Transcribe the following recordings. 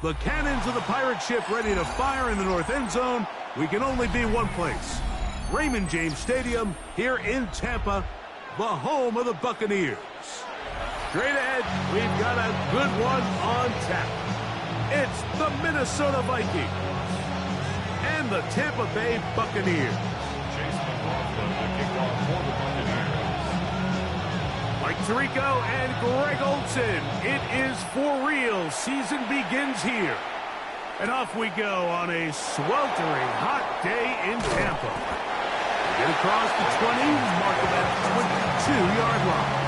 The cannons of the pirate ship ready to fire in the north end zone. We can only be one place. Raymond James Stadium here in Tampa, the home of the Buccaneers. Straight ahead, we've got a good one on tap. It's the Minnesota Vikings and the Tampa Bay Buccaneers. Mike Tirico and Greg Olsen. It is for real. Season begins here. And off we go on a sweltering hot day in Tampa. Get across the 20, mark him at the 22-yard line.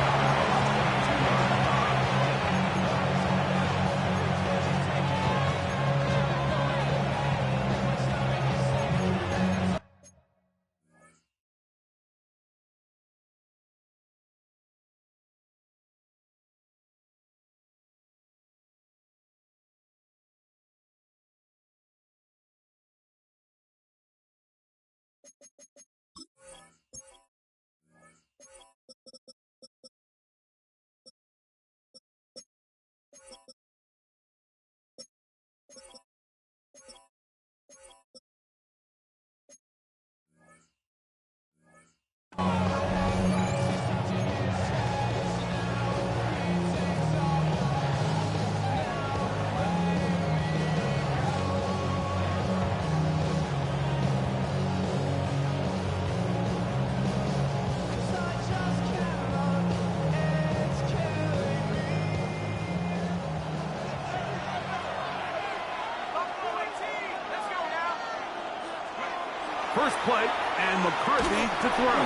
First play, and McCarthy to throw.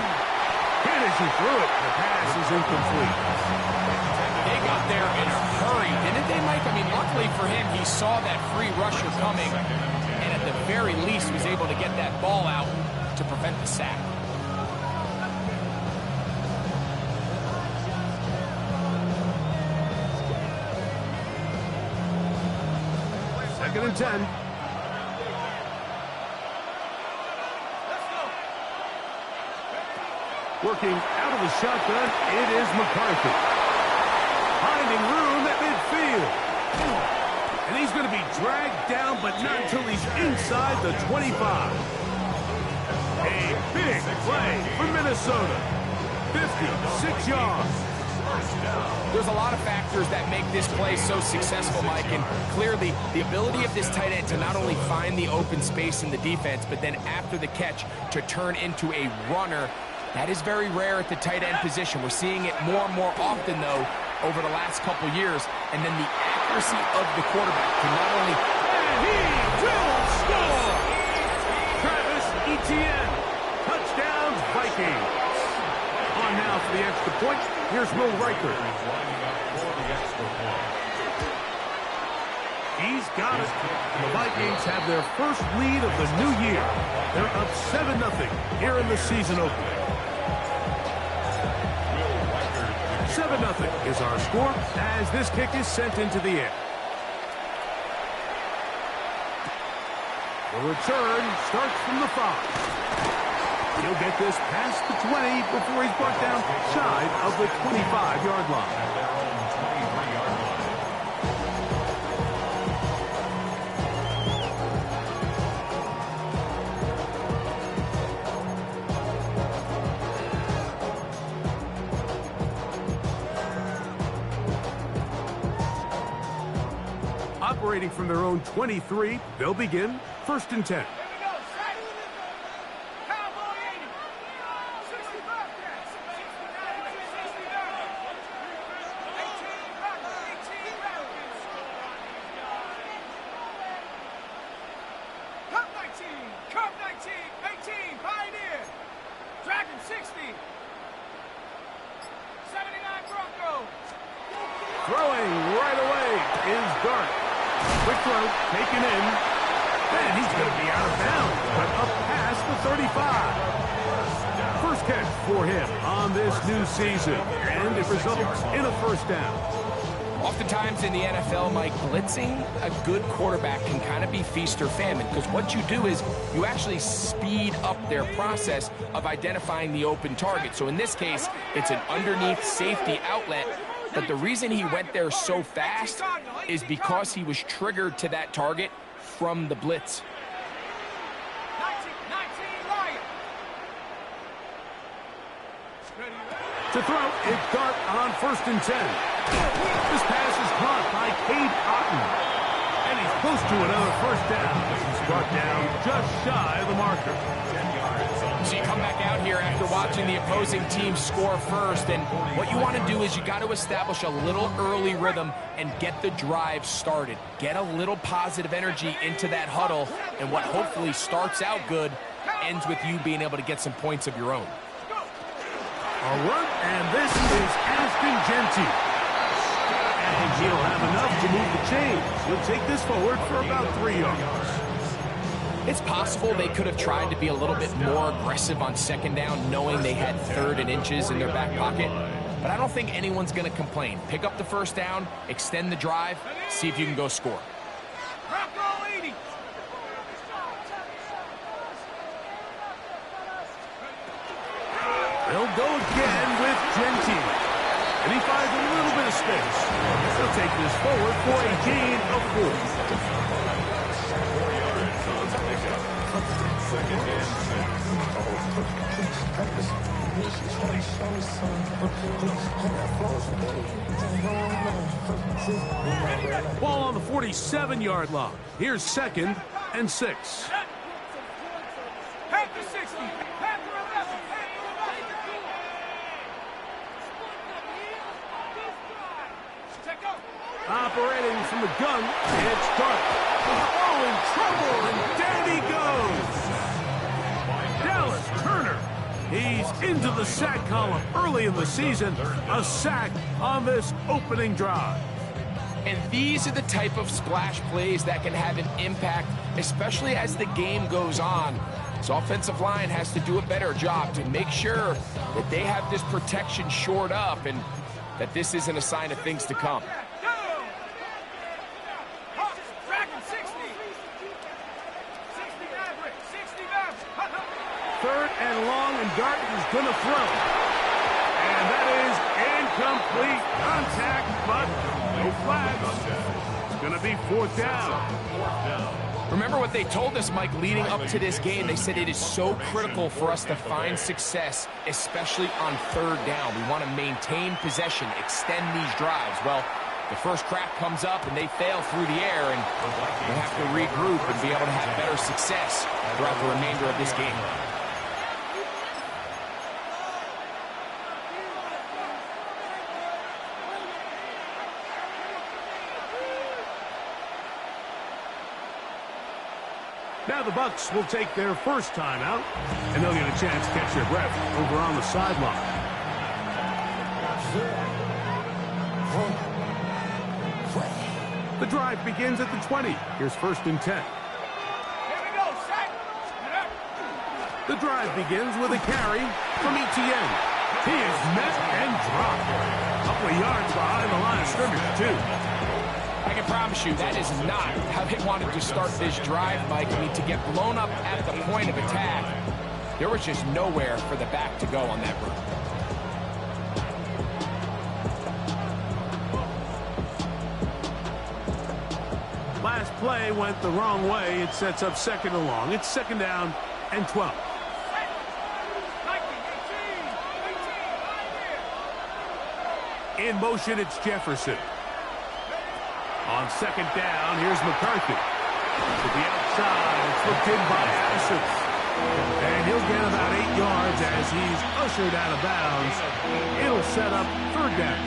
Finishes through it. The pass is incomplete. They got there in a hurry, didn't they, Mike? I mean, luckily for him, he saw that free rusher coming, and at the very least was able to get that ball out to prevent the sack. Second and 10. Working out of the shotgun, it is McCarthy. Finding room at midfield. And he's going to be dragged down, but not until he's inside the 25. A big play for Minnesota. 56 yards. There's a lot of factors that make this play so successful, Mike, and clearly the ability of this tight end to not only find the open space in the defense, but then after the catch to turn into a runner. That is very rare at the tight end position. We're seeing it more and more often, though, over the last couple years. And then the accuracy of the quarterback can not only... And he will score! Travis Etienne. Touchdown, Vikings. On now for the extra point. Here's Will Riker. He's got it. The Vikings have their first lead of the new year. They're up 7-0 here in the season opener. 7-0 is our score as this kick is sent into the air. The return starts from the 5. He'll get this past the 20 before he's brought down shy of the 25-yard line. Operating from their own 23, they'll begin 1st and 10. Throwing right away is Dart. Quick throw, taken in, and he's going to be out of bounds, but up past the 35. First catch for him on this new season, and it results in a first down. Oftentimes in the NFL, Mike, blitzing a good quarterback can kind of be feast or famine, because what you do is you actually speed up their process of identifying the open target. So in this case, it's an underneath safety outlet but the reason he went there so fast is because he was triggered to that target from the blitz. To throw, it's Dart on 1st and 10. This pass is caught by Cade Otton. And he's close to another 1st down. He's brought down just shy of the marker. So you come back out here after watching the opposing team score first, and what you want to do is you got to establish a little early rhythm and get the drive started. Get a little positive energy into that huddle, and what hopefully starts out good ends with you being able to get some points of your own. A run, and this is Ashton Jeanty. And he'll have enough to move the chains. He'll take this forward for about 3 yards. It's possible they could have tried to be a little bit more aggressive on 2nd down, knowing they had 3rd and inches in their back pocket. But I don't think anyone's going to complain. Pick up the 1st down, extend the drive, see if you can go score. They'll go again with Jeanty. And he finds a little bit of space. He'll take this forward for a gain of 4. Ball on the 47-yard line. Here's 2nd and 6. Operating from the gun, it's Dart. Oh, in trouble, and down he goes. Dallas Turner. He's into the sack column early in the season. A sack on this opening drive. And these are the type of splash plays that can have an impact, especially as the game goes on. So offensive line has to do a better job to make sure that they have this protection shored up and that this isn't a sign of things to come. 3rd and long, and Dart is going to throw. And that is incomplete contact, but no flags. It's going to be 4th down. Remember what they told us, Mike, leading up to this game. They said it is so critical for us to find success, especially on 3rd down. We want to maintain possession, extend these drives. Well, the first crack comes up and they fail through the air, and we'll have to regroup and be able to have better success throughout the remainder of this game. Now the Bucs will take their first time out, and they'll get a chance to catch their breath over on the sideline. The drive begins at the 20. Here's 1st and 10. The drive begins with a carry from Etienne. He is met and dropped. A couple of yards behind the line of scrimmage, too. I can promise you that is not how they wanted to start this drive, Mike. I mean, to get blown up at the point of attack, there was just nowhere for the back to go on that run. Last play went the wrong way. It sets up 2nd and long. It's 2nd down and 12. In motion, it's Jefferson. On 2nd down, here's McCarthy. To the outside, it's looked in by Addison. And he'll get about 8 yards as he's ushered out of bounds. It'll set up 3rd down.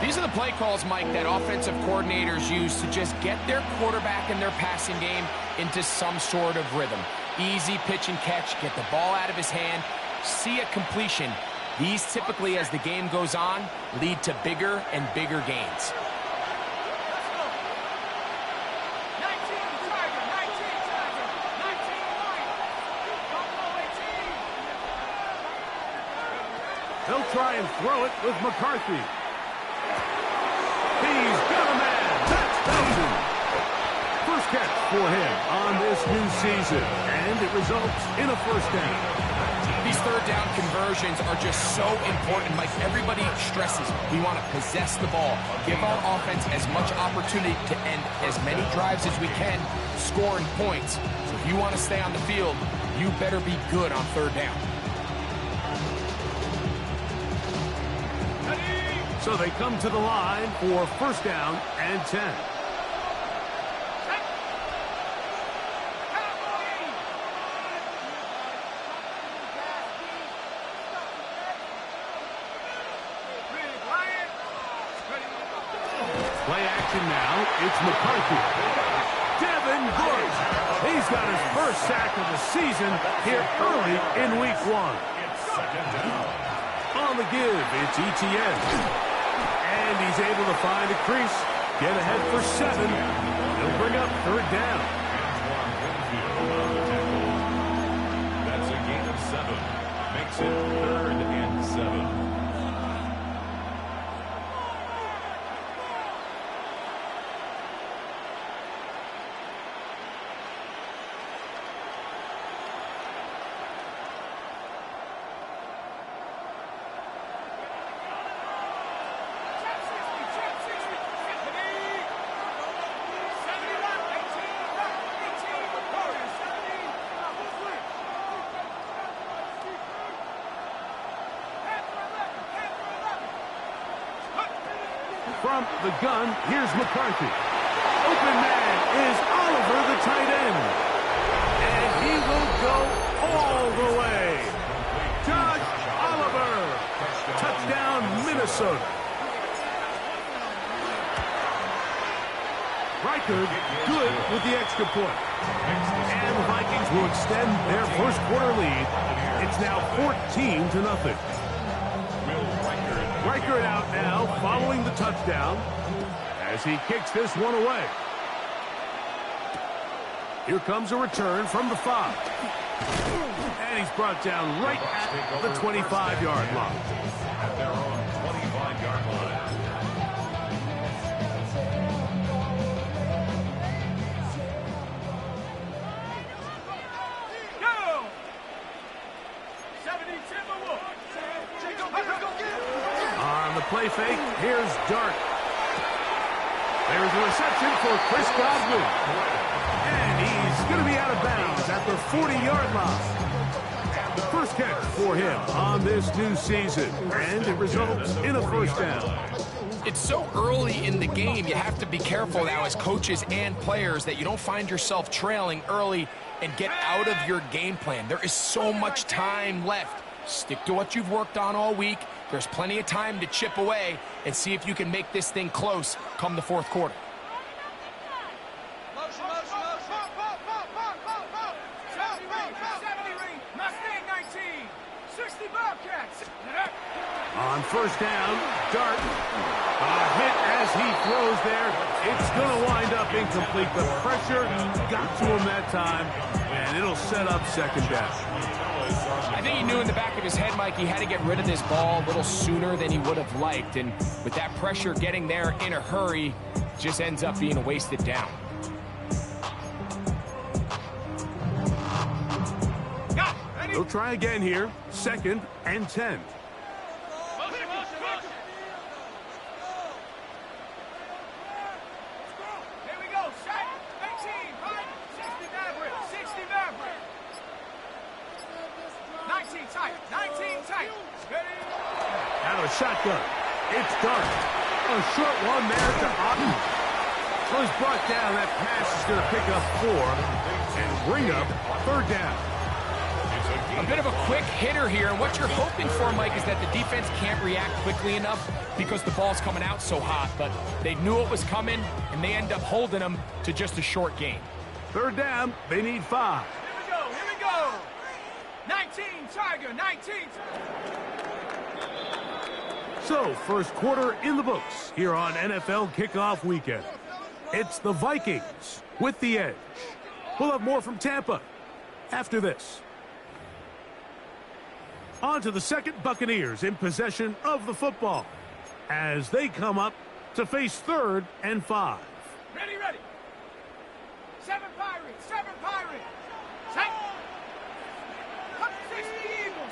These are the play calls, Mike, that offensive coordinators use to just get their quarterback and their passing game into some sort of rhythm. Easy pitch and catch, get the ball out of his hand, see a completion. These typically, as the game goes on, lead to bigger and bigger gains. They'll try and throw it with McCarthy. He's got a man. That's Belton. First catch for him on this new season, and it results in a 1st down. These third down conversions are just so important, Mike. Everybody stresses we want to possess the ball, give our offense as much opportunity to end as many drives as we can, scoring points. So if you want to stay on the field, you better be good on third down. So they come to the line for first down and 10. Play action now. It's McCarthy. Devin Bush. He's got his first sack of the season here early in week 1. On the give, it's ETN. And he's able to find a crease, get ahead for 7. He'll bring up third down. That's a gain of 7. Makes it 3rd and 7. From the gun, here's McCarthy. Open man is Oliver, the tight end. And he will go all the way. Josh Oliver. Touchdown, Minnesota. Reichard good with the extra point. And the Vikings will extend their first quarter lead. It's now 14-0. Reichard out now following the touchdown as he kicks this one away. Here comes a return from the 5. And he's brought down right at the 25-yard line. At their own 25-yard line. On the play fake, here's Dart. There's a reception for Chris Godwin. And he's going to be out of bounds at the 40-yard line. First catch for him on this new season. And it results in a first down. It's so early in the game, you have to be careful now as coaches and players that you don't find yourself trailing early and get out of your game plan. There is so much time left. Stick to what you've worked on all week. There's plenty of time to chip away and see if you can make this thing close come the fourth quarter. On first down, Dart. A hit as he throws there. It's going to wind up incomplete. The pressure got to him that time, and it'll set up second down. I think he knew in the back of his head, Mike, he had to get rid of this ball a little sooner than he would have liked. And with that pressure getting there in a hurry, just ends up being a wasted down. They'll try again here. 2nd and 10. Out of shotgun. It's Dart. A short one there to Otten. So he's brought down. That pass is going to pick up 4 and bring up third down. A bit of a quick hitter here, and what you're hoping for, Mike, is that the defense can't react quickly enough because the ball's coming out so hot, but they knew it was coming, and they end up holding them to just a short gain. Third down, they need 5. Here we go. 19, Tiger, 19. So, first quarter in the books here on NFL Kickoff Weekend. It's the Vikings with the edge. We'll have more from Tampa after this. On to the second, Buccaneers in possession of the football as they come up to face 3rd and 5. Ready. 7 Pirates. Set. 60 Eagles.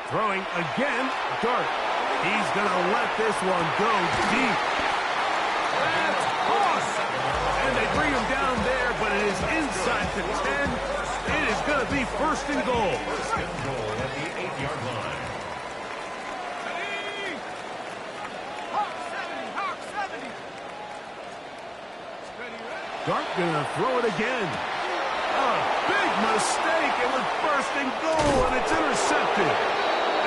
Throwing again, Dart. He's going to let this one go deep. That's caught. And they bring him down there, but it is inside the 10. It is going to be first and goal. First and goal at the 8-yard line. Hawk 70, Hawk 70. Dart going to throw it again. A big mistake. It was first and goal, and it's intercepted.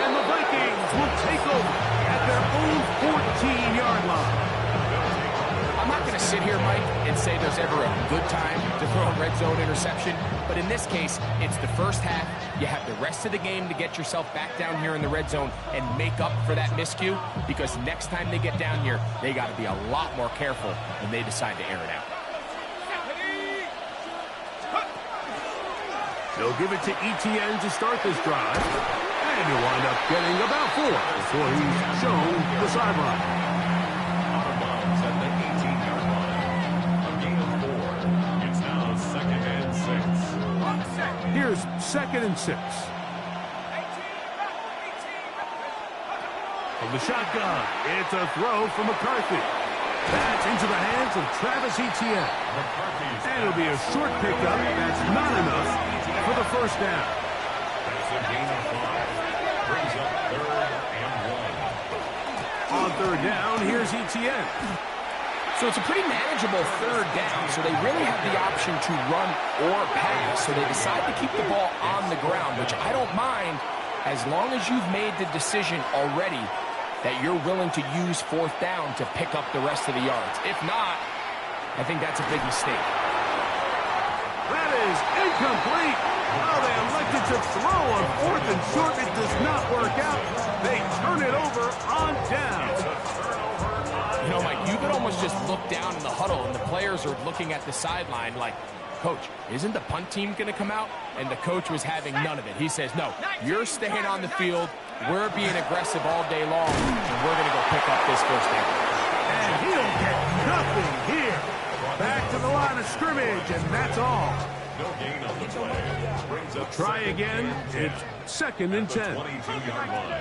And the Vikings will take over at their own 14-yard line. I'm not going to sit here, Mike, and say there's ever a good time to throw a red zone interception, but in this case, it's the first half. You have the rest of the game to get yourself back down here in the red zone and make up for that miscue, because next time they get down here, they got to be a lot more careful when they decide to air it out. They'll give it to Etienne to start this drive. And he'll wind up getting about 4 before he's shown the sideline. Out of bounds at the 18-yard line. A gain of 4. It's now 2nd and 6. Here's 2nd and 6. From the shotgun, it's a throw from McCarthy. That's into the hands of Travis Etienne. And it'll be a short pickup. That's not enough for the first down. That's a gain of 5. Brings up 3rd and 1. On 3rd down, here's Etienne. So it's a pretty manageable 3rd down, so they really have the option to run or pass, so they decide to keep the ball on the ground, which I don't mind as long as you've made the decision already that you're willing to use 4th down to pick up the rest of the yards. If not, I think that's a big mistake. That is incomplete. Oh, they elected to throw on 4th and short. It does not work out. They turn it over on down. You know, Mike, you could almost just look down in the huddle, and the players are looking at the sideline like, Coach, isn't the punt team going to come out? And the coach was having none of it. He says, no, you're staying on the field. We're being aggressive all day long, and we're going to go pick up this first down. And he'll get nothing here. Back to the line of scrimmage, and that's all. No gain on the play. Brings up Try again. It's 2nd and 10. 22-yard line.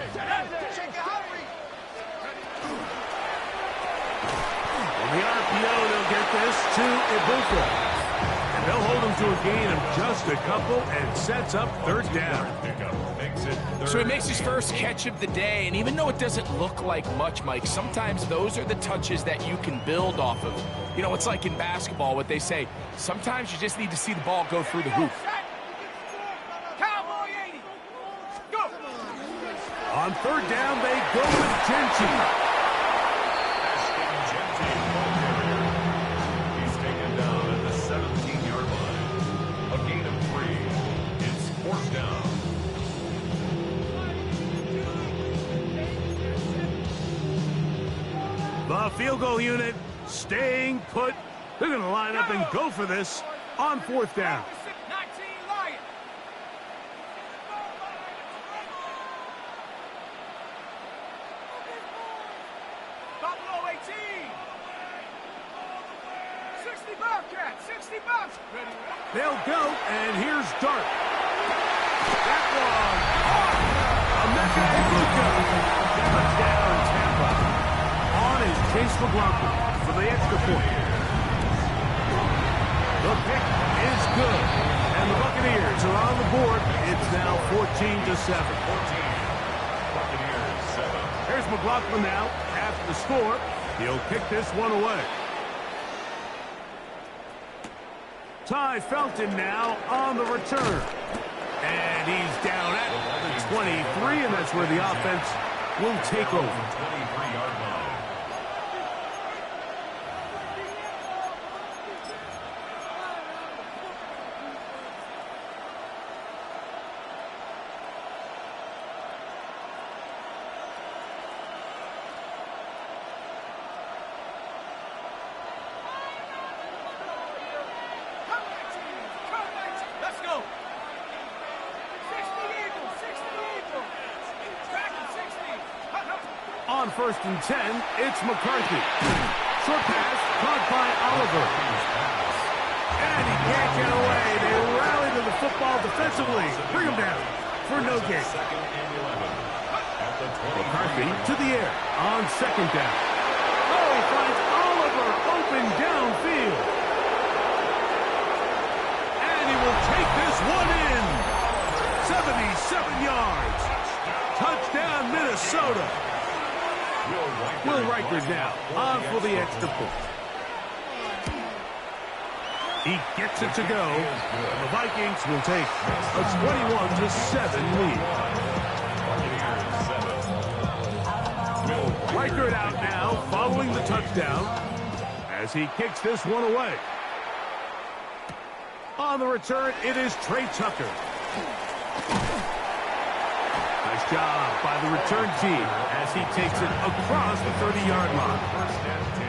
On the RPO, they'll get this to Ibuka. And they'll hold him to a gain of just a couple and sets up 3rd down. So he makes his first catch of the day, and even though it doesn't look like much, Mike, sometimes those are the touches that you can build off of. You know, it's like in basketball, what they say, sometimes you just need to see the ball go through the hoop. Cowboy 80. Go. On 3rd down, they go with Genty. He's taken down at the 17-yard line. A gain of 3. It's 4th down. The field goal unit staying put. They're going to line up and go for this on 4th down. 19 Lions. Buffalo 18. 60 Bobcats. 60 Bobcats. Ready. They'll go, and here's Dart. That one off. Emeka Egbuka. Touchdown, Tampa. On is Chase McLaughlin for the extra point. The pick is good, and the Buccaneers are on the board. It's now 14-7. Buccaneers 7. Here's McLaughlin now, half the score. He'll kick this one away. Ty Felton now on the return. And he's down at the 23, and that's where the offense will take over. 23-yard line. Let's go. 60 Eagles. 60 Eagles. Back at 60. On 1st and 10, it's McCarthy. Short pass caught by Oliver. And he can't get away. They rally to the football defensively. Bring him down for no gain. 2nd and 11. McCarthy to the air on second down. Oh, he finds Oliver open downfield. And he will take this one in. 77 yards. Touchdown, Minnesota. Will Riker now on for the extra point. He gets it to go. The Vikings will take a 21-7 lead. Reichert out now following the touchdown as he kicks this one away. On the return, it is Trey Tucker. Nice job by the return team as he takes it across the 30-yard line. First and 10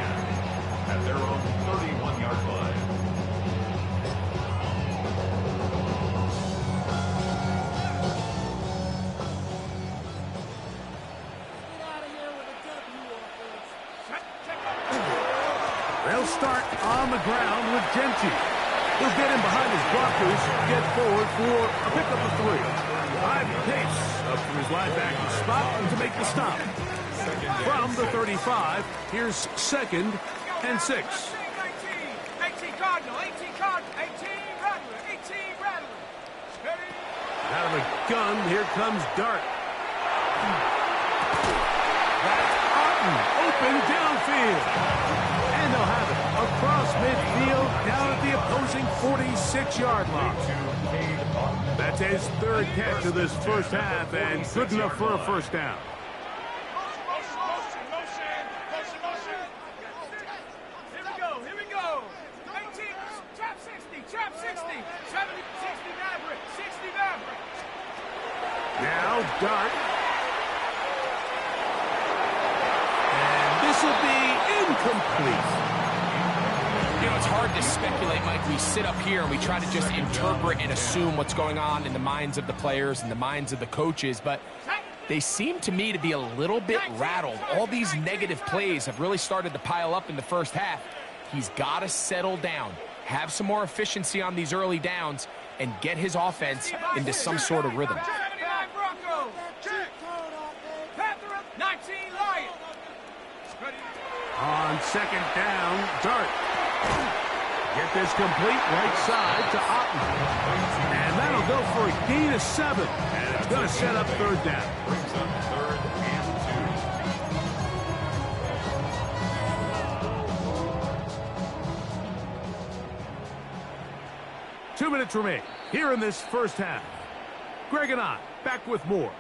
at their own 31-yard line. They'll start on the ground with Genty. He'll get in behind his blockers, get forward for a pickup of 3. High pace up to his linebacker spot to make the stop. From the 35, here's 2nd and 6. 18 Cardinal, 18 Cardinal, 18 Rattler, 18 Rattler. Steady. Out of the gun, here comes Dart. That's Otten, open downfield. And they'll have it across midfield down at the opposing 46-yard line. That's his 3rd catch of this first half and good enough for a first down. Here we go. 18, trap 60, 70, 60 Maverick, 60 Maverick. Now Dart. And this will be incomplete. You know, it's hard to speculate, Mike. We sit up here and we try to just interpret and assume what's going on in the minds of the players and the minds of the coaches, but they seem to me to be a little bit rattled. All these negative plays have really started to pile up in the first half. He's got to settle down, have some more efficiency on these early downs, and get his offense into some sort of rhythm. 79 Broncos. 19 Lions. On 2nd down, Dart. Get this complete right side to Otten. And that'll go for a gain of 7. And it's going to set up 3rd down. Brings up 3rd and 2. 2 minutes remain here in this first half. Greg and I back with more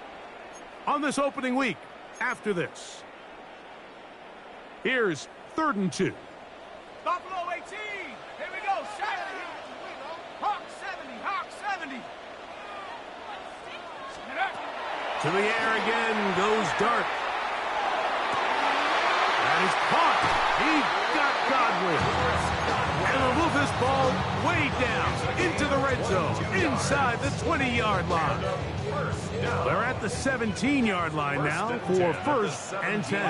on this opening week after this. Here's 3rd and 2. Buffalo 18. Here we go. 70. Hawk 70. Hawk 70. To the air again goes Dart. And he's caught. He got Godwin. And they'll move this ball way down into the red zone, inside the 20-yard line. They're at the 17-yard line now for 1st and 10.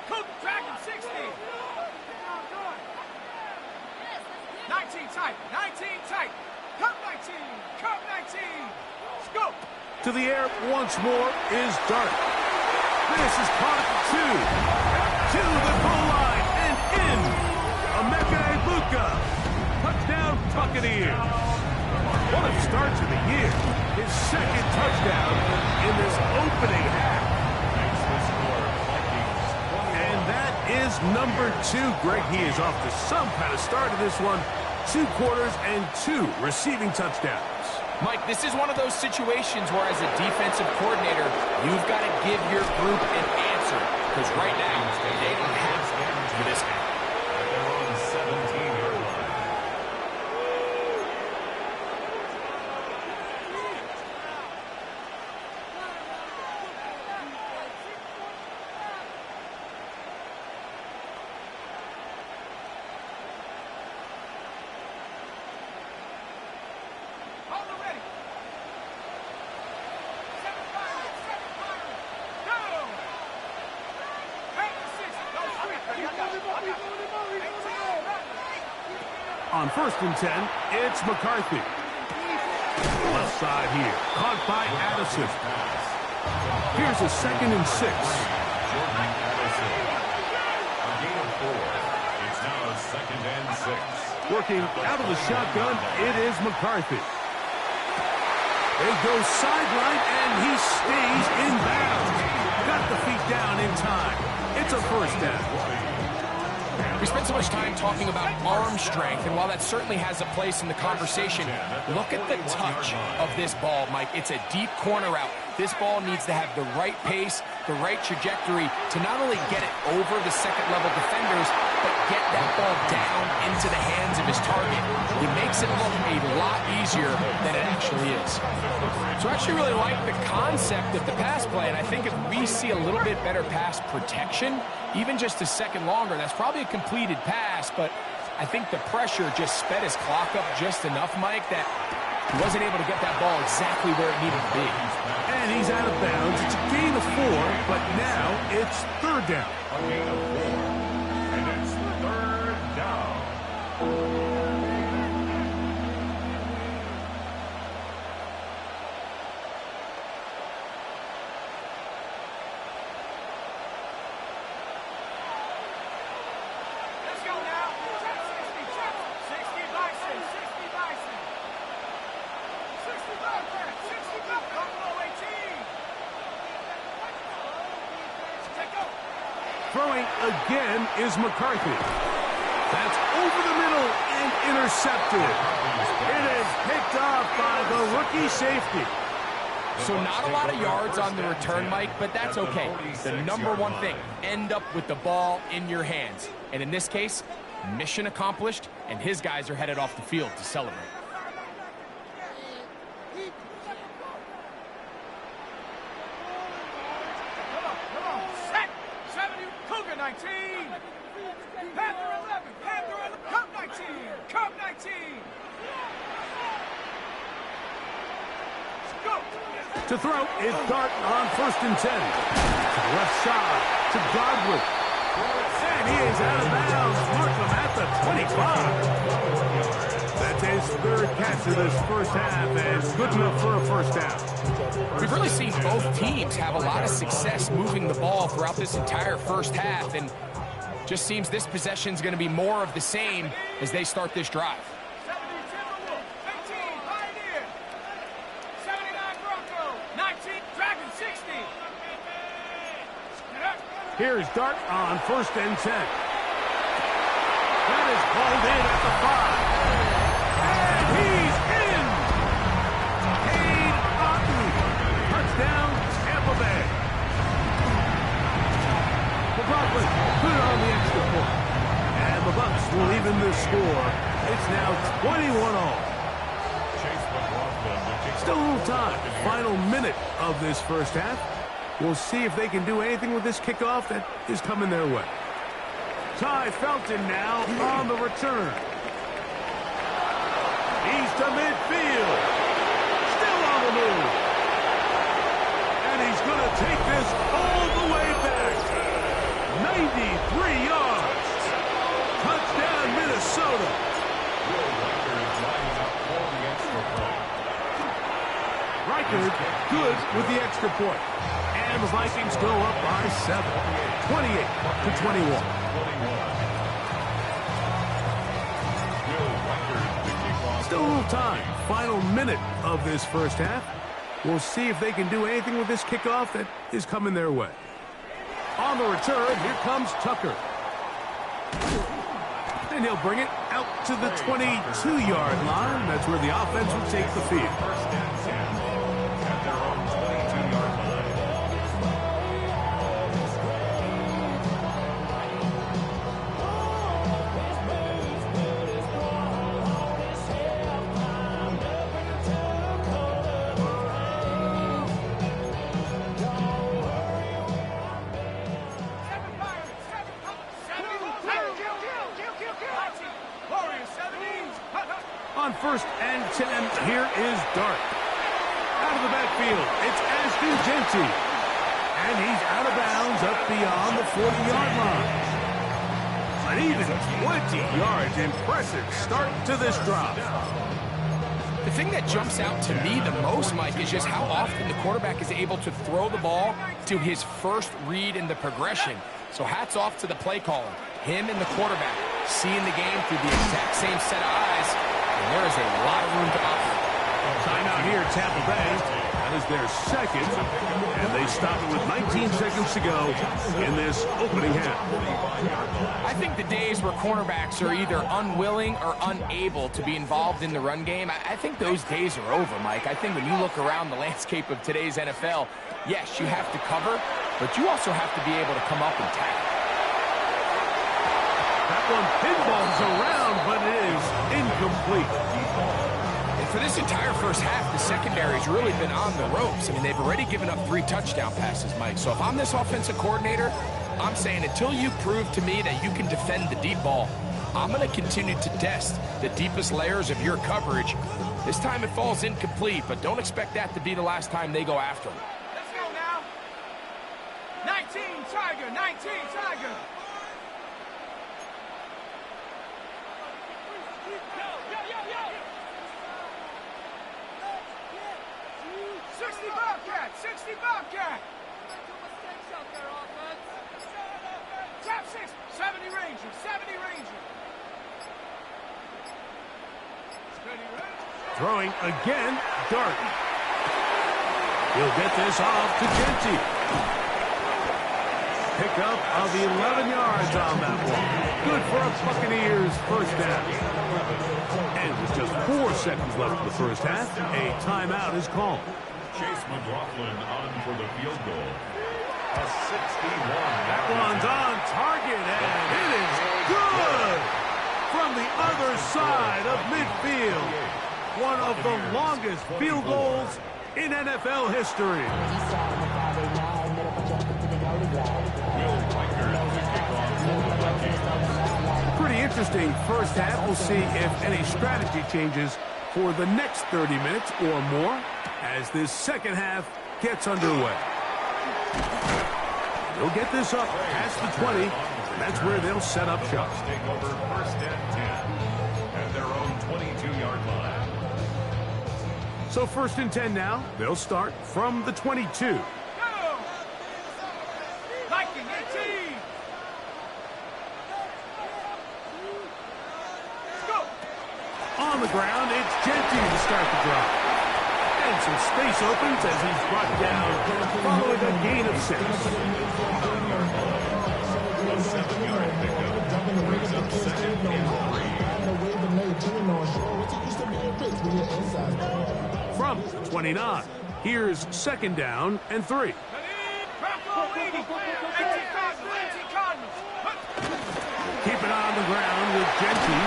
Cook tracking 60. 19 tight. 19 tight. Cut 19. Cut 19. Scope. To the air once more is Dart. This is caught at 2. To the goal line and in. Emeka Egbuka. Touchdown Buccaneers. What a start to the year. His 2nd touchdown in this opening half. And that is number 2. Greg, he is off to some kind of start in this one. 2 quarters and 2 receiving touchdowns. Mike, this is one of those situations where as a defensive coordinator, you've got to give your group an answer. Because right now, they don't have for this half. They're on 17-yard line. Hold it ready. 7 fire. 7 fire. Go. 8 to 6. Go straight. 18 Rattler. On 1st and 10, it's McCarthy. Left side here, caught by Addison. Here's a 2nd and 6. Jordan Addison. A gain of 4. It's now 2nd and 6. Working out of the shotgun, it is McCarthy. They go sideline, and he stays in bounds. Got the feet down in time. It's a first down. We spent so much time talking about arm strength, and while that certainly has a place in the conversation, look at the touch of this ball, Mike. It's a deep corner route. This ball needs to have the right pace, the right trajectory to not only get it over the second-level defenders, but get that ball down into the hands of his target. It makes it look a lot easier than it actually is. So I actually really like the concept of the pass play, and I think if we see a little bit better pass protection, even just a second longer, that's probably a completed pass, but I think the pressure just sped his clock up just enough, Mike, that he wasn't able to get that ball exactly where it needed to be. And he's out of bounds. It's a gain of 4, but now it's 3rd down. A gain of 4. And it's 3rd down. Let's go now. 60 Bison. 60 Bison. 60 Bison. 60 Bison. Buffalo 18. Take go. Throwing again is McCarthy. That's over the middle and intercepted. It is picked off by the rookie safety. So not a lot of yards on the return, Mike, but that's okay. The number one thing, end up with the ball in your hands. And in this case, mission accomplished, and his guys are headed off the field to celebrate. Come on. Set. 70. Cougar 19. Panther 11. Panther 11. Cub 19. Cub 19. Go. To throw is Dart on 1st and 10. To the left side to Godwin. And he is out of bounds. Mark him at the 25. That's his 3rd catch of this first half, and good enough for a first down. We've really seen both teams have a lot of success moving the ball throughout this entire first half, and just seems this possession is going to be more of the same as they start this drive. 70 Timberwolves. 18 Pioneer. 79 Bronco. 19 Dragon 60. Here's Dart on 1st and 10. That is pulled in at the 5. And he's in! Cade Otton. Touchdown, Tampa Bay. McLaughlin put it on the extra point. And the Bucs will even the score. It's now 21-all. Chase McLaughlin will kick Still a little time. Final minute of this first half. We'll see if they can do anything with this kickoff that is coming their way. Ty Felton now on the return. He's to midfield. Still on the move. And he's going to take this all the way back. 93 yards. Touchdown, Minnesota. Will Reichard lining up for the extra point. Reichard good with the extra point. And the Vikings go up by 7. 28-21. Still a little time. Final minute of this first half. We'll see if they can do anything with this kickoff that is coming their way. On the return, here comes Tucker. And he'll bring it out to the 22-yard line. That's where the offense will take the field. First and 10 at their own 22-yard line. On 1st and 10, here is Dart. Out of the backfield, it's Ashton Jeanty. And he's out of bounds up beyond the 40-yard line. An even 20 yards. Impressive start to this drive. The thing that jumps out to me the most, Mike, is just how often the quarterback is able to throw the ball to his first read in the progression. So hats off to the play caller. Him and the quarterback seeing the game through the exact same set of eyes, and there is a lot of room to operate. Timeout here, Tampa Bay. That is their second, and they stop it with 19 seconds to go in this opening half. I think the days where cornerbacks are either unwilling or unable to be involved in the run game, I think those days are over, Mike. I think when you look around the landscape of today's NFL, yes, you have to cover, but you also have to be able to come up and tackle. That one pinballs around, but it is incomplete. For this entire first half, the secondary's really been on the ropes. I mean, they've already given up 3 touchdown passes, Mike. So if I'm this offensive coordinator, I'm saying until you prove to me that you can defend the deep ball, I'm going to continue to test the deepest layers of your coverage. This time it falls incomplete, but don't expect that to be the last time they go after him. Let's go now. 19 Tiger, 19 Tiger. Bobcat, 60 Bobcat. Tap 6, 70 Ranger, 70 Ranger. Throwing again, Dart. He'll get this off to Genty. Pickup of 11 yards on that one. Good for a Buccaneers first down. And with just 4 seconds left in the first half, a timeout is called. Chase McLaughlin on for the field goal. A 61. That one's on target, and it is good from the other side of midfield. One of the longest field goals in NFL history. Pretty interesting first half. We'll see if any strategy changes for the next 30 minutes or more as this second half gets underway. They'll get this up past the 20. That's where they'll set up shop. Take over first and 10 at their own 22-yard line. So first and 10 now. They'll start from the 22. Go! Viking 18. Let's go! On the ground, it's Genty to start the drive. And some space opens as he's brought down following a gain of 6. A 7-yard pickup brings up second and 3. From 29, here's second down and 3. Bronco 80. 18 Cardinals. Keep it on the ground with Genty.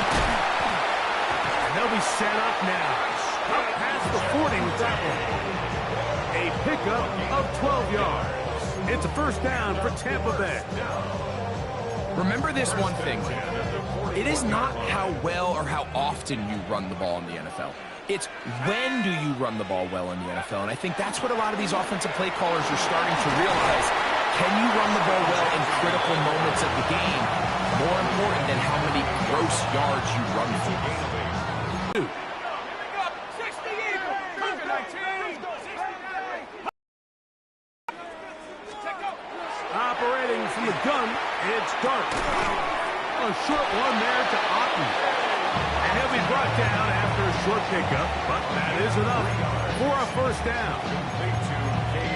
And they'll be set up now. Up past the 40 with that one. A pickup of 12 yards. It's a first down for Tampa Bay. Remember this one thing. It is not how well or how often you run the ball in the NFL. It's when do you run the ball well in the NFL. And I think that's what a lot of these offensive play callers are starting to realize. Can you run the ball well in critical moments of the game? More important than how many gross yards you run for. Operating from the gun, it's Dart. A short one there to Otten. And he'll be brought down after a short pickup, but that is enough for a first down.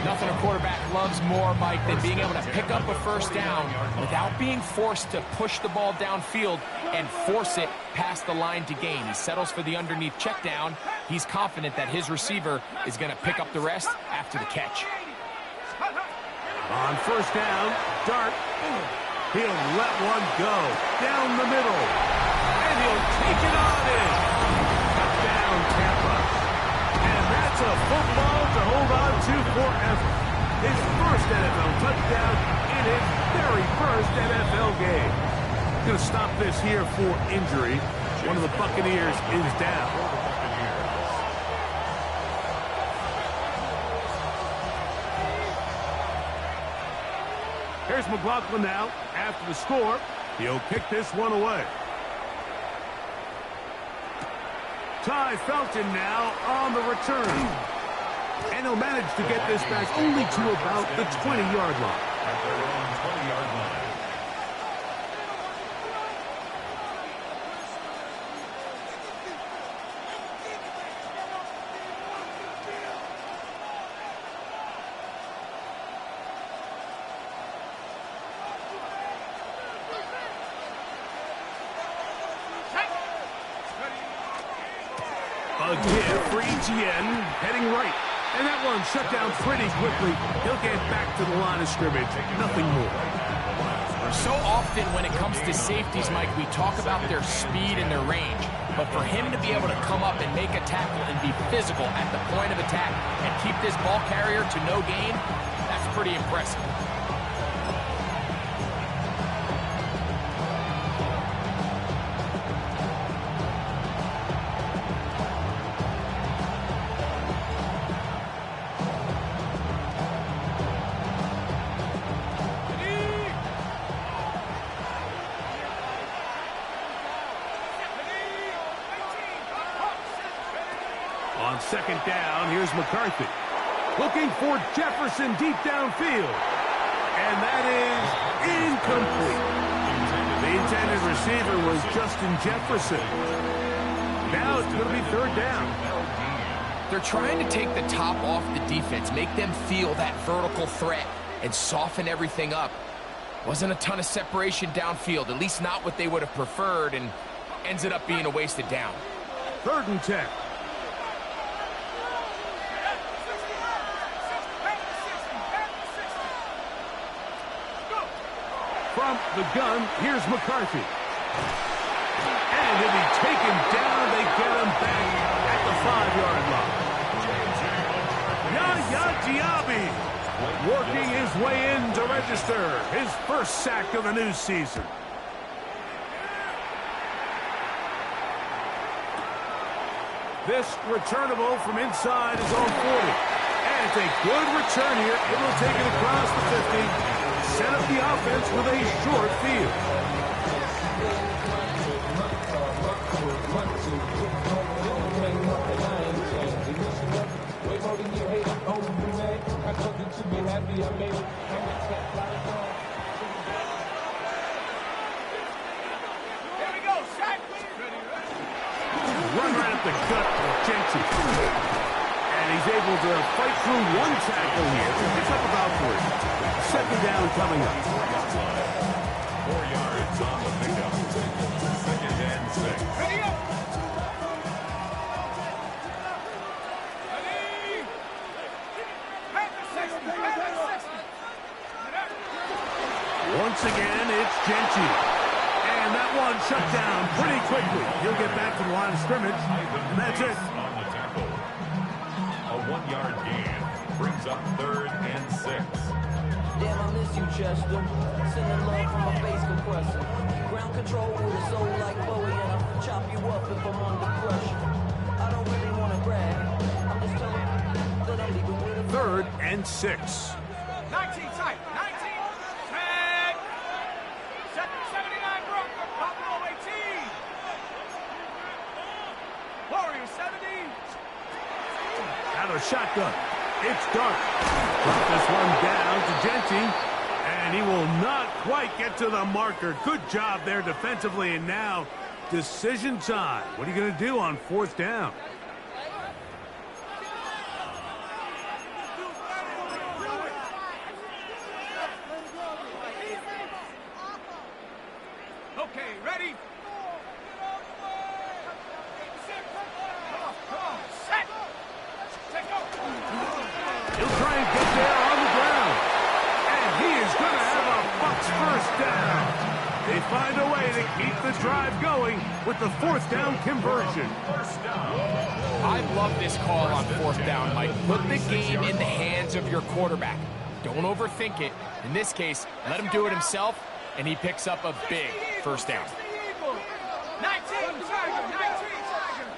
Nothing a quarterback loves more, Mike, than being able to pick up a first down without being forced to push the ball downfield and force it past the line to gain. He settles for the underneath check down. He's confident that his receiver is going to pick up the rest after the catch. On first down, Dart. He'll let one go down the middle. And he'll take it on in. Touchdown, Tampa. And that's a football to hold on to forever. His first NFL touchdown in his very first NFL game. Going to stop this here for injury. One of the Buccaneers is down. Here's McLaughlin now. After the score, he'll kick this one away. Ty Felton now on the return. And he'll manage to get this back only to about the 20-yard line. At their own 20-yard line. Again for Etienne, heading right. And that one shut down pretty quickly. He'll get back to the line of scrimmage. Nothing more. So often when it comes to safeties, Mike, we talk about their speed and their range. But for him to be able to come up and make a tackle and be physical at the point of attack and keep this ball carrier to no gain, that's pretty impressive. On second down, here's McCarthy. Looking for Jefferson deep downfield. And that is incomplete. The intended receiver was Justin Jefferson. Now it's going to be third down. They're trying to take the top off the defense, make them feel that vertical threat, and soften everything up. Wasn't a ton of separation downfield, at least not what they would have preferred, and ends up being a wasted down. 3rd and 10. From the gun, here's McCarthy. And he'll be taken down. They get him back at the 5-yard line. Yaya Diaby working his way in to register his first sack of the new season. This returnable from inside his own 40. And it's a good return here. It will take it across the 50. Set up the offense with a short field. Here we go, set. Run right up the gut of Gentry. And he's able to fight through one tackle here. It's up about 3. Second down coming up. 4 yards on the pickup. 2nd and 6. Ready up. Ready. Back to 60. Back to 60. Once again, it's Gentry. And that one shut down pretty quickly. He'll get back to the line of scrimmage, and that's it. On the tackle. A 1-yard gain brings up 3rd and 6. Damn, I miss you, Chester. Sending love from my face compressor. Ground control with a soul like Bowie, and I'll chop you up if I'm under pressure. I don't really want to brag. I'm just telling you that I'm leaving with a 3rd and 6. 19 tight. 19. Tag. 79 Brooklyn. Buffalo 18. Warriors 70. Out of shotgun. It's Dark. Brought this one down to Gentry, and he will not quite get to the marker. Good job there defensively, and now decision time. What are you going to do on 4th down? Okay, ready? Come on, set. Take off. He'll try and get there on the ground. And he is going to have a Bucs first down. They find a way to keep the drive going with the 4th down conversion. I love this call on 4th down, Mike. Put the game in the hands of your quarterback. Don't overthink it. In this case, let him do it himself, and he picks up a big first down. 19 Tiger. 19 Tiger.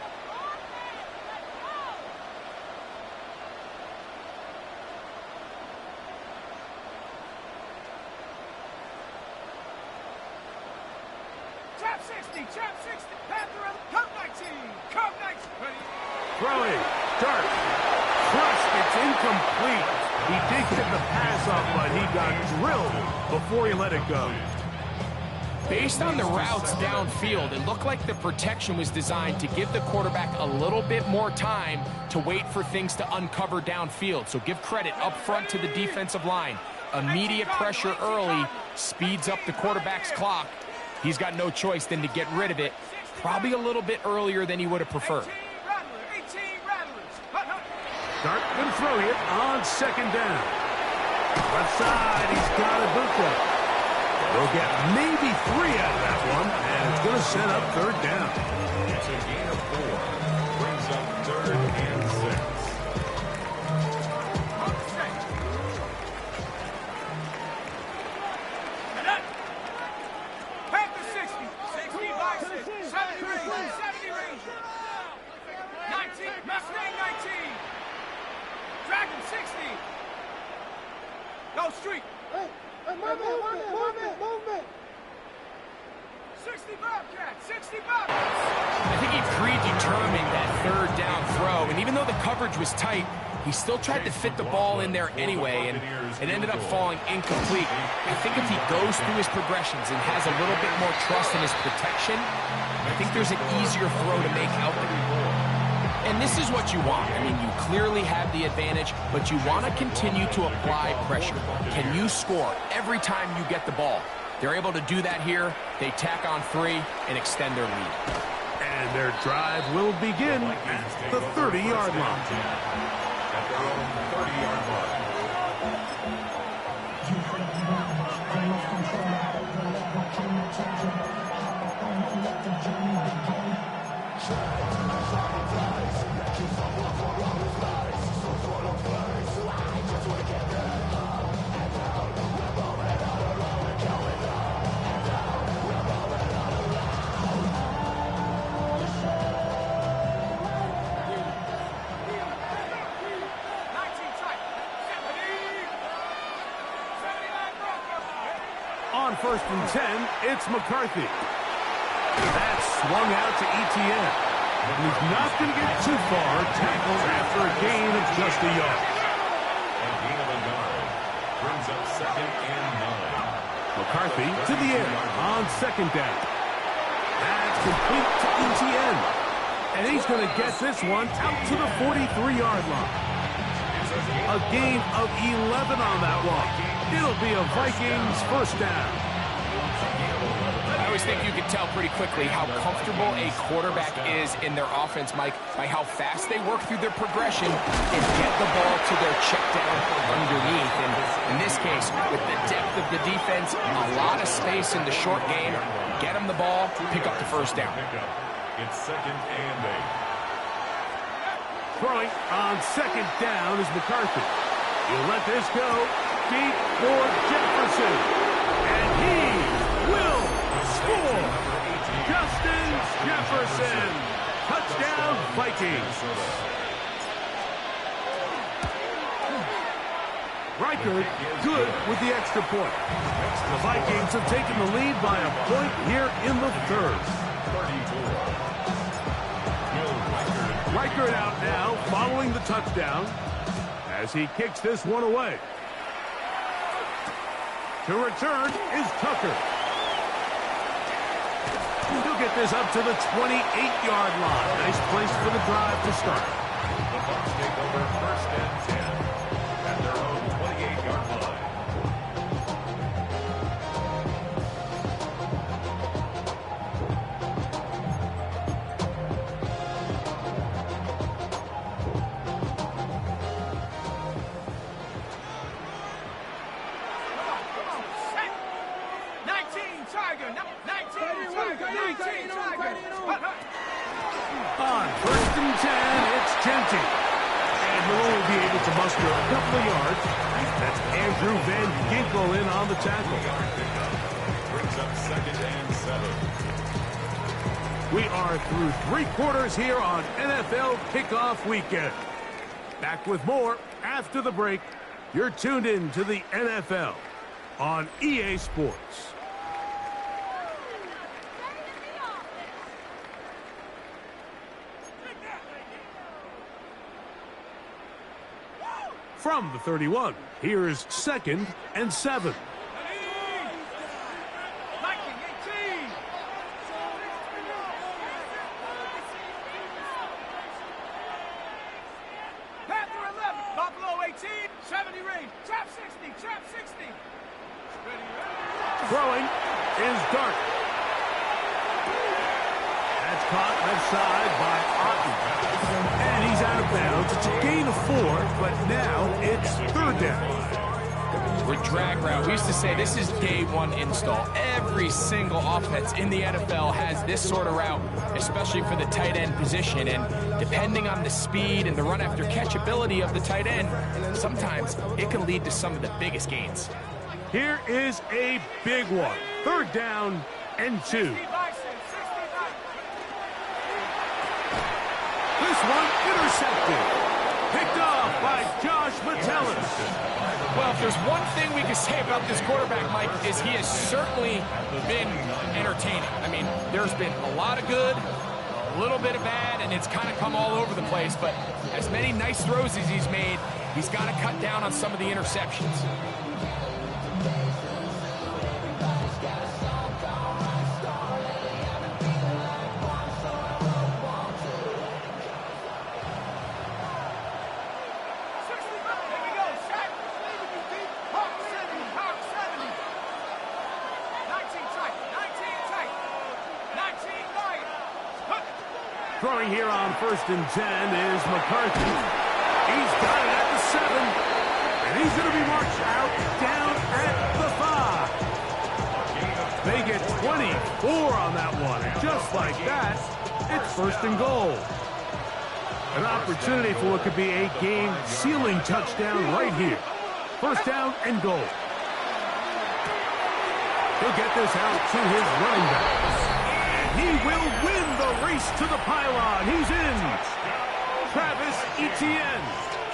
Chop 60, chop 60, Panther, Cup 19, Cup 19. Throwing. Dart. Crushed. It's incomplete. He did get the pass off, but he got drilled before he let it go. Based on the routes downfield, it looked like the protection was designed to give the quarterback a little bit more time to wait for things to uncover downfield. So give credit up front to the defensive line. Immediate pressure early speeds up the quarterback's clock. He's got no choice than to get rid of it, probably a little bit earlier than he would have preferred. Dart can throw it on second down. Left side, he's got Ibuka. They'll get maybe 3 out of that one, and it's going to set up third down. It's a gain of 4. Brings up 3rd and 6. Panther 60. 60 by 6. 70 Ranger. 70 Ranger. 19. Mustang 19. Dragon 60. Go street. Movement. 60 Bobcat. 60 Bobcat. I think he predetermined that third down throw, and even though the coverage was tight, he still tried to fit the ball in there anyway, and it ended up falling incomplete. I think if he goes through his progressions and has a little bit more trust in his protection, I think there's an easier throw to make out there. And this is what you want. I mean, you clearly have the advantage, but you want to continue to apply pressure. Can you score every time you get the ball? They're able to do that here. They tack on 3 and extend their lead. And their drive will begin at the 30-yard line. At their own 30-yard line. On 1st and 10, it's McCarthy. That's swung out to Etienne. He's not going to get too far, tackled after a gain of just a yard. A gain of a yard. Brings up 2nd and 9. McCarthy to the air on 2nd down. That's complete to Etienne. And he's going to get this one out to the 43-yard line. A gain of 11 on that one. It'll be a Vikings first down. I always think you can tell pretty quickly how comfortable a quarterback is in their offense, Mike, by how fast they work through their progression and get the ball to their check down underneath. And in this case, with the depth of the defense, a lot of space in the short game, get them the ball, pick up the first down. It's 2nd and 8. Throwing on 2nd down is McCarthy. He'll let this go deep for Jefferson. And he will score. Justin Jefferson. Touchdown, Vikings. Reichard good with the extra point. The Vikings have taken the lead by a point here in the 3rd. 34. Reichard out now following the touchdown as he kicks this one away. To return is Tucker. He'll get this up to the 28-yard line. Nice place for the drive to start. The Bucs take over 1st and 10 at their own 28-yard line. On 1st and 10, it's Genty. And he'll only be able to muster a couple of yards. That's Andrew Van Ginkel in on the tackle. Brings up 2nd and 7. We are through 3 quarters here on NFL Kickoff Weekend. Back with more after the break. You're tuned in to the NFL on EA Sports. From the 31, here's 2nd and 7. Panther 11, Buffalo 18, 70 range, trap 60, trap 60. Throwing is Dart. That's caught left side by Otten. And he's out of bounds. It's a gain of 4, but now it's 3rd down. With drag route, we used to say this is day one install. Every single offense in the NFL has this sort of route, especially for the tight end position. And depending on the speed and the run after catch ability of the tight end, sometimes it can lead to some of the biggest gains. Here is a big one. 3rd down and 2. This one intercepted. Picked off by Josh Metellus. Well, if there's one thing we can say about this quarterback, Mike, is he has certainly been entertaining. I mean, there's been a lot of good, a little bit of bad, and it's kind of come all over the place. But as many nice throws as he's made, he's got to cut down on some of the interceptions. Throwing here on 1st and 10 is McCarthy. He's got it at the 7, and he's going to be marched out down at the 5. They get 24 on that one, and just like that, it's 1st and goal. An opportunity for what could be a game-sealing touchdown right here. 1st down and goal. He'll get this out to his running back. He will win the race to the pylon. He's in. Travis Etienne.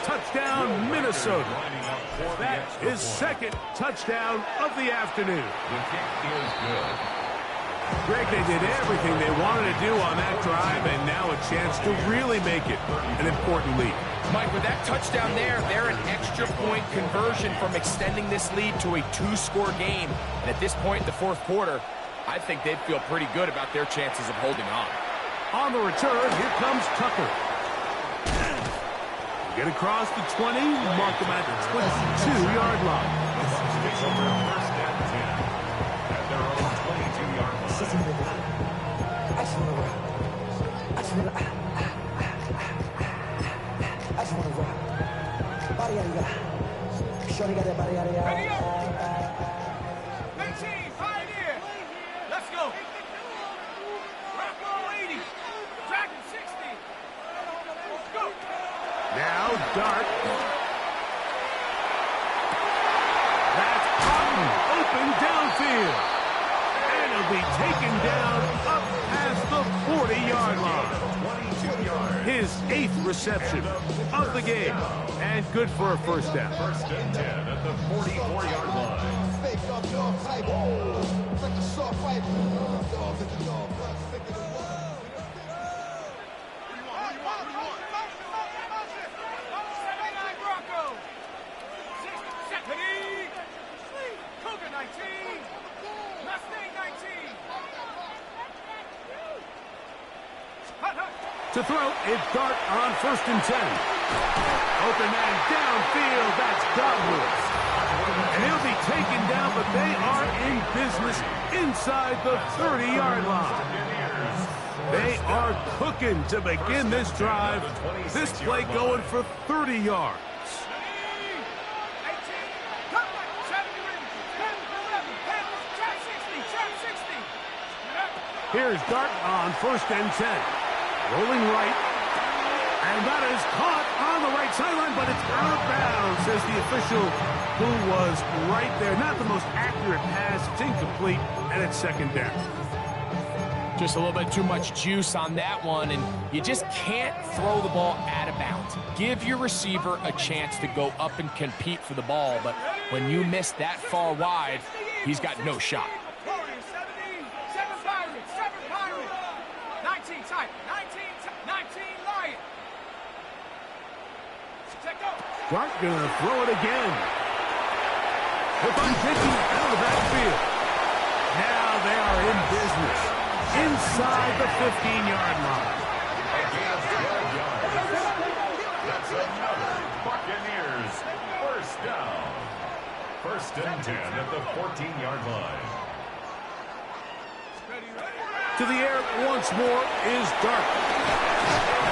Touchdown, Minnesota. That is 2nd touchdown of the afternoon. The kick is good. Greg, they did everything they wanted to do on that drive, and now a chance to really make it an important lead. Mike, with that touchdown there, they're an extra point conversion from extending this lead to a 2-score game. And at this point in the 4th quarter, I think they'd feel pretty good about their chances of holding on. On the return, here comes Tucker. Get across the 20, mark them at the 22-yard line. First and 10 at their own 22-yard line. I just want to rock. Body out of ya. Shorty got that body out of ya. Ready up. 19, Pioneer. Let's go. Rockwell 80. Dragon 60. Go. Now Dart. That's Otten open downfield. And he'll be taken down up past the 40-yard line. 22 yards. His 8th reception of the game. And good for a 1st down. First and 10 at the 44-yard line. Bronco. 60. Cougar 19. Mustang 19. To throw, it's Dart on 1st and 10. Open man downfield, that's Godwin. And he'll be taken down, but they are in business inside the 30-yard line. They are cooking to begin this drive. This play going for 30 yards. Here's Dart on 1st and 10. Rolling right. And that is caught on the right sideline, but it's out of bounds, says the official who was right there. Not the most accurate pass. It's incomplete, and it's 2nd down. Just a little bit too much juice on that one, and you just can't throw the ball out of bounds. Give your receiver a chance to go up and compete for the ball, but when you miss that far wide, he's got no shot. 19 tight, 19 Lion. Check go. Clark gonna throw it again. They're taking out of the backfield. Now they are in business inside the 15-yard line. That's another Buccaneers first down. First and 10 at the 14-yard line. To the air once more is Dark.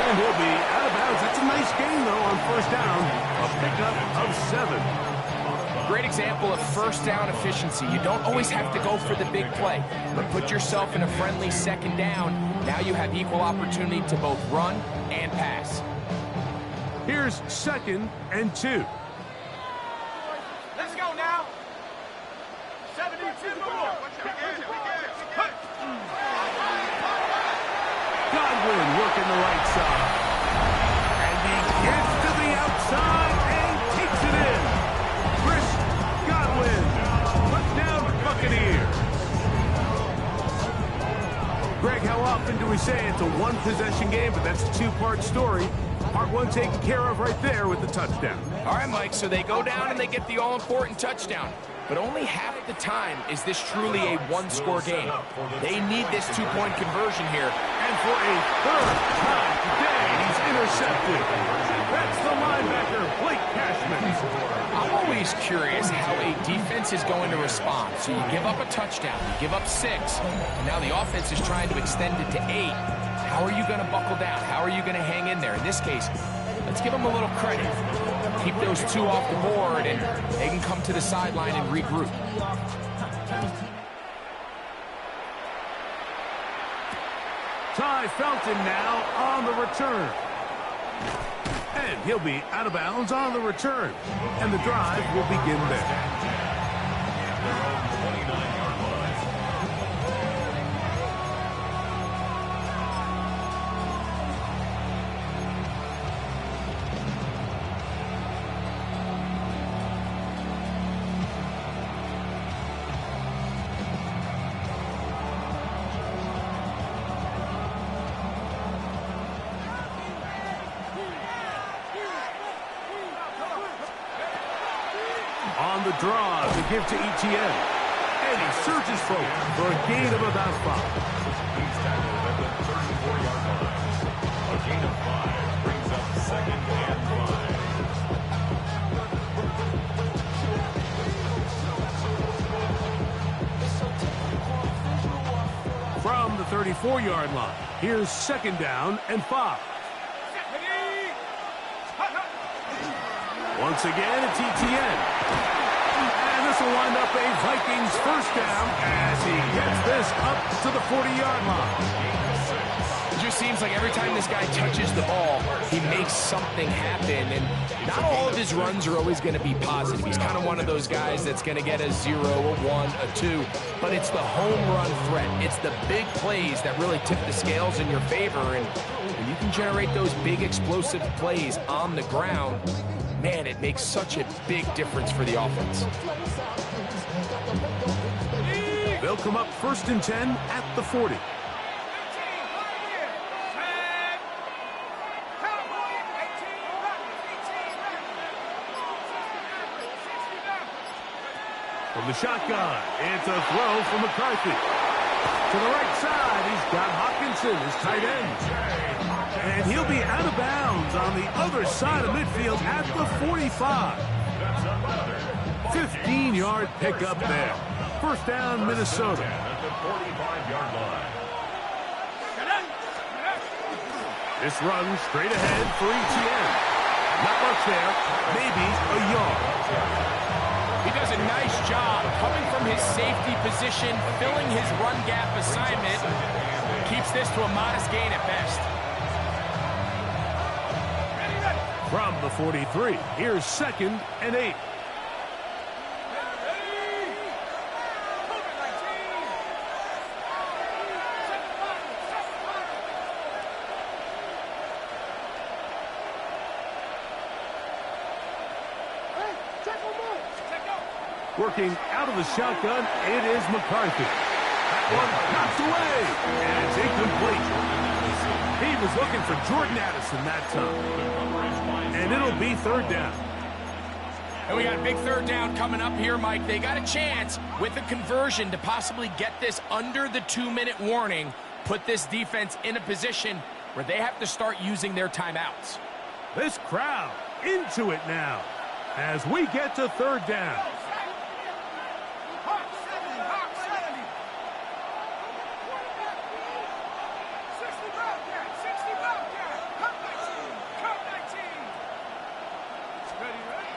And he'll be out of bounds. That's a nice gain, though, on first down. A pickup of 7. Great example of first down efficiency. You don't always have to go for the big play, but put yourself in a friendly second down. Now you have equal opportunity to both run and pass. Here's 2nd and 2. Let's go now. 72 more. Godwin working the right side. And he gets to the outside and takes it in. Chris Godwin. Touchdown Buccaneers. Greg, how often do we say it's a one-possession game, but that's a two-part story? Part one taken care of right there with the touchdown. All right, Mike, so they go down and they get the all-important touchdown. But only half the time is this truly a one-score game. They need this two-point conversion here. And for a third time today, he's intercepted. That's the linebacker, Blake Cashman. I'm always curious how a defense is going to respond. So you give up a touchdown, you give up 6, and now the offense is trying to extend it to 8. How are you going to buckle down? How are you going to hang in there? In this case, let's give them a little credit. Keep those 2 off the board, and they can come to the sideline and regroup. Ty Felton now on the return. And he'll be out of bounds on the return. And the drive will begin there. 29-yard line. On the draw to give to Etienne. And he surges forward for a gain of about 5. He's tackled at the 34-yard line. A gain of 5 brings up 2nd and 5. From the 34-yard line, here's 2nd down and 5. Once again, it's Etienne. And this will wind up a Vikings first down as he gets this up to the 40-yard line. It just seems like every time this guy touches the ball, he makes something happen. And not all of his runs are always going to be positive. He's kind of one of those guys that's going to get a 0, a 1, a 2. But it's the home run threat. It's the big plays that really tip the scales in your favor. And when you can generate those big explosive plays on the ground, man, it makes such a big difference for the offense. They'll come up 1st and 10 at the 40. From the shotgun, it's a throw from McCarthy. To the right side, he's got Hawkinson, his tight end. And he'll be out of bounds on the other side of midfield at the 45. 15-yard pickup there. First down, Minnesota. At the 45-yard line. This runs straight ahead for Etienne. Not much there, maybe a yard. He does a nice job coming from his safety position, filling his run gap assignment. Keeps this to a modest gain at best. From the 43, here's 2nd and 8. Working out of the shotgun, it is McCarthy. That one knocked away, and it's incomplete. He was looking for Jordan Addison that time. And it'll be 3rd down. And we got a big third down coming up here, Mike. They got a chance with a conversion to possibly get this under the 2-minute warning, put this defense in a position where they have to start using their timeouts. This crowd into it now as we get to third down. Hawk 70, Hawk 70. 60 Bobcat, 60 Bobcat. Cup 19, Cup 19. Ready, ready.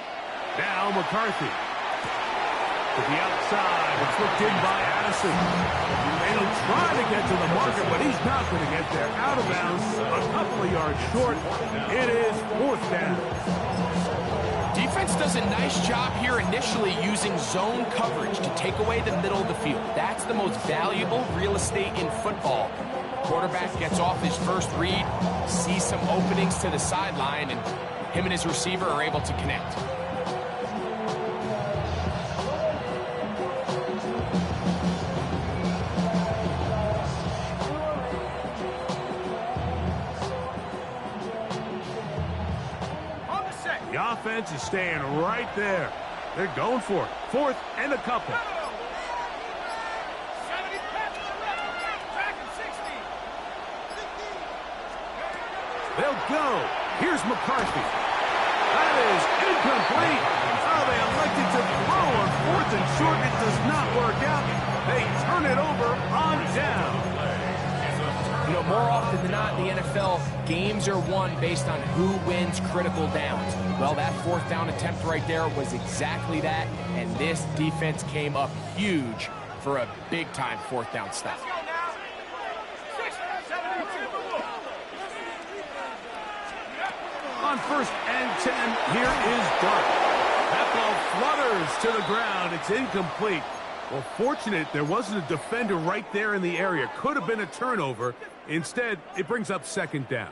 Now McCarthy. To the outside, it's looked in by Addison. They'll try to get to the marker, but he's not going to get there. Out of bounds, a couple of yards short. It is fourth down. Defense does a nice job here initially using zone coverage to take away the middle of the field. That's the most valuable real estate in football. Quarterback gets off his first read, sees some openings to the sideline, and him and his receiver are able to connect. The offense is staying right there. They're going for it. Fourth and a couple. 70 pass to the left, back and 60. They'll go. Here's McCarthy. That is incomplete. Oh, they elected to throw on fourth and short. It does not work out. They turn it over on down. You know, more often than not in the NFL, games are won based on who wins critical downs. Well, that fourth down attempt right there was exactly that, and this defense came up huge for a big-time fourth down stop. Let's go now. 72. On first and 10, here is Dart. That ball flutters to the ground. It's incomplete. Well, fortunate there wasn't a defender right there in the area. Could have been a turnover. Instead, it brings up second down.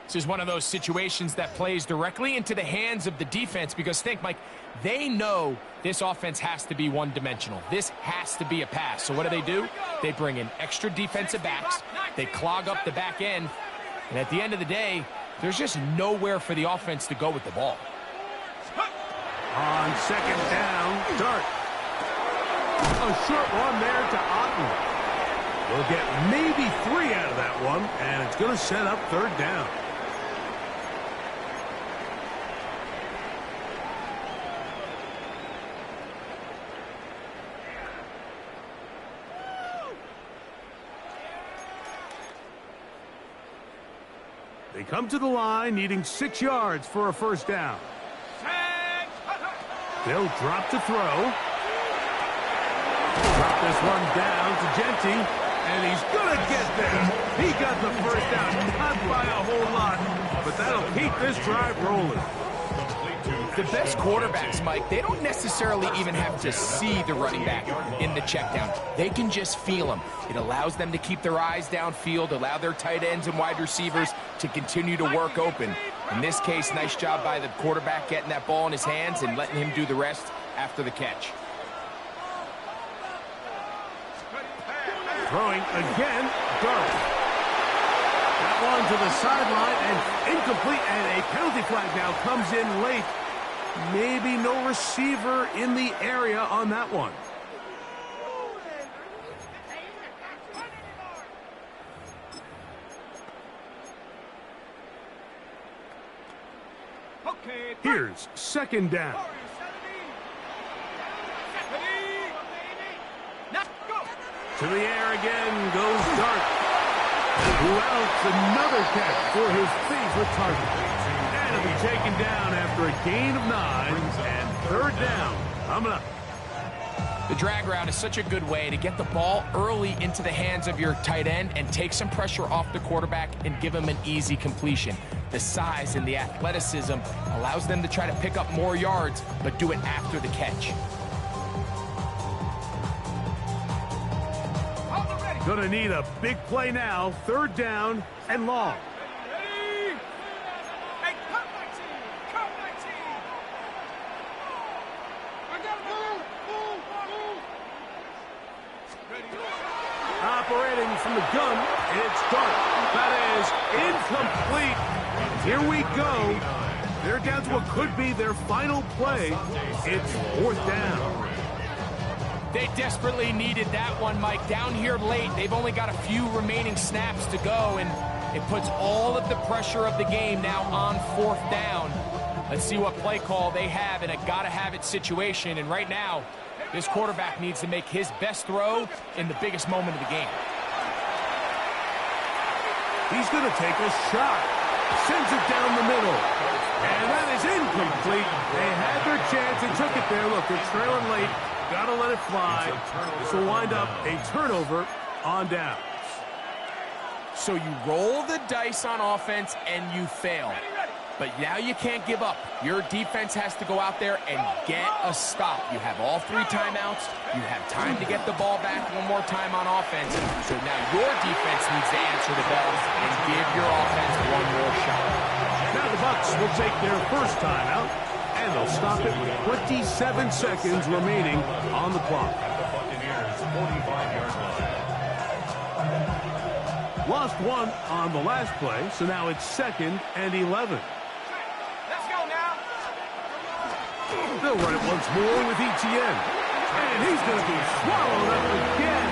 This is one of those situations that plays directly into the hands of the defense because think, Mike, they know this offense has to be one-dimensional. This has to be a pass. So what do? They bring in extra defensive backs. They clog up the back end. And at the end of the day, there's just nowhere for the offense to go with the ball. On second down, Dart. A short one there to Otten. We'll get maybe 3 out of that one, and it's going to set up third down. They come to the line needing 6 yards for a first down. They'll drop to throw. Drop this one down to Genty, and he's going to get there. He got the first down, not by a whole lot, but that'll keep this drive rolling. The best quarterbacks, Mike, they don't necessarily even have to see the running back in the check down. They can just feel him. It allows them to keep their eyes downfield, allow their tight ends and wide receivers to continue to work open. In this case, nice job by the quarterback getting that ball in his hands and letting him do the rest after the catch. Throwing again, Dart. That one to the sideline and incomplete, and a penalty flag now comes in late. Maybe no receiver in the area on that one. Here's second down. To the air again goes Dart. Who else? Another catch for his favorite target. And it'll be taken down after a gain of 9 and third down. Coming up. The drag route is such a good way to get the ball early into the hands of your tight end and take some pressure off the quarterback and give him an easy completion. The size and the athleticism allows them to try to pick up more yards, but do it after the catch. Gonna need a big play now. Third down and long. Ready? Hey, Cup 19! Cup 19! I gotta move! Ready? Operating from the gun, it's Dart. That is incomplete. Here we go. They're down to what could be their final play. It's 4th down. They desperately needed that one, Mike. Down here late, they've only got a few remaining snaps to go, and it puts all of the pressure of the game now on 4th down. Let's see what play call they have in a gotta-have-it situation. And right now, this quarterback needs to make his best throw in the biggest moment of the game. He's going to take a shot. Sends it down the middle. And that is incomplete. They had their chance and took it there. Look, they're trailing late. Got to let it fly. This will wind up a turnover on downs. So you roll the dice on offense and you fail. But now you can't give up. Your defense has to go out there and get a stop. You have all 3 timeouts. You have time to get the ball back one more time on offense. So now your defense needs to answer the bell and give your offense one more shot. Now the Bucs will take their first timeout, and they'll stop it with 27 seconds remaining on the clock. Buccaneers 45-yard line. Lost 1 on the last play, so now it's 2nd and 11. Let's go now. They'll run it once more with Etienne. And he's going to be swallowed up again.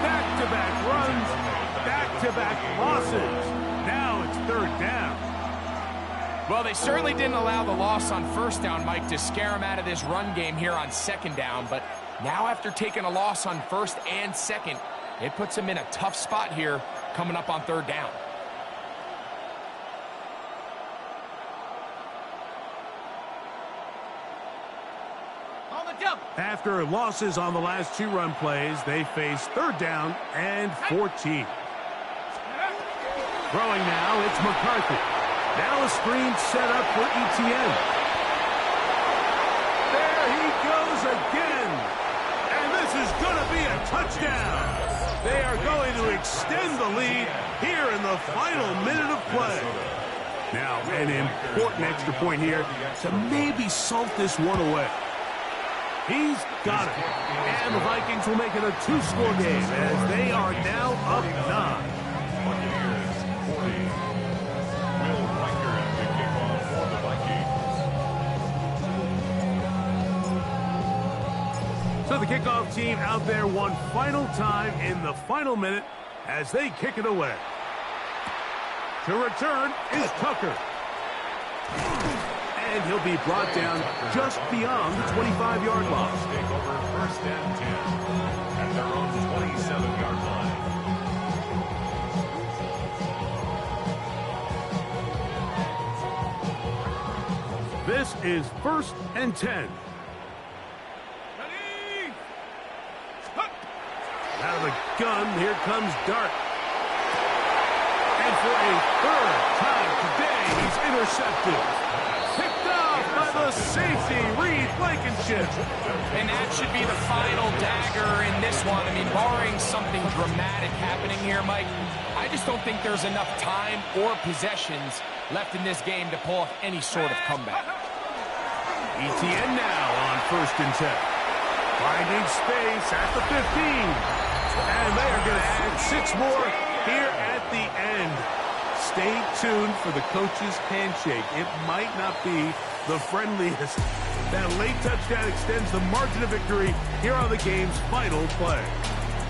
Back-to-back runs, back-to-back losses. Now it's 3rd down. Well, they certainly didn't allow the loss on 1st down, Mike, to scare him out of this run game here on 2nd down. But now after taking a loss on 1st and 2nd, it puts him in a tough spot here coming up on 3rd down. On the double. After losses on the last 2 run plays, they face 3rd down and 14. Throwing now, it's McCarthy. Now a screen set up for Etienne. There he goes again. And this is going to be a touchdown. They are going to extend the lead here in the final minute of play. Now, an important extra point here to maybe salt this one away. He's got it. And the Vikings will make it a 2-score game as they are now up 9. Buccaneers 40. Will Riker at the kickoff for the Vikings. So the kickoff team out there one final time in the final minute as they kick it away. To return is Tucker. And he'll be brought down just beyond the 25-yard line. Take over 1st and 10 at their own 27-yard line. This is 1st and 10. Ready. Out of the gun, here comes Dart. And for a 3rd time today, he's intercepted. Picked off by the safety, Reed Blankenship. And that should be the final dagger in this one. I mean, barring something dramatic happening here, Mike, I just don't think there's enough time or possessions left in this game to pull off any sort of comeback. Etienne now on 1st and 10. Finding space at the 15. And they are going to add 6 more here at the end. Stay tuned for the coach's handshake. It might not be the friendliest. That late touchdown extends the margin of victory here on the game's final play.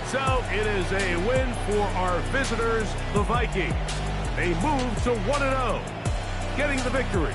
So it is a win for our visitors, the Vikings. They move to 1-0, getting the victory.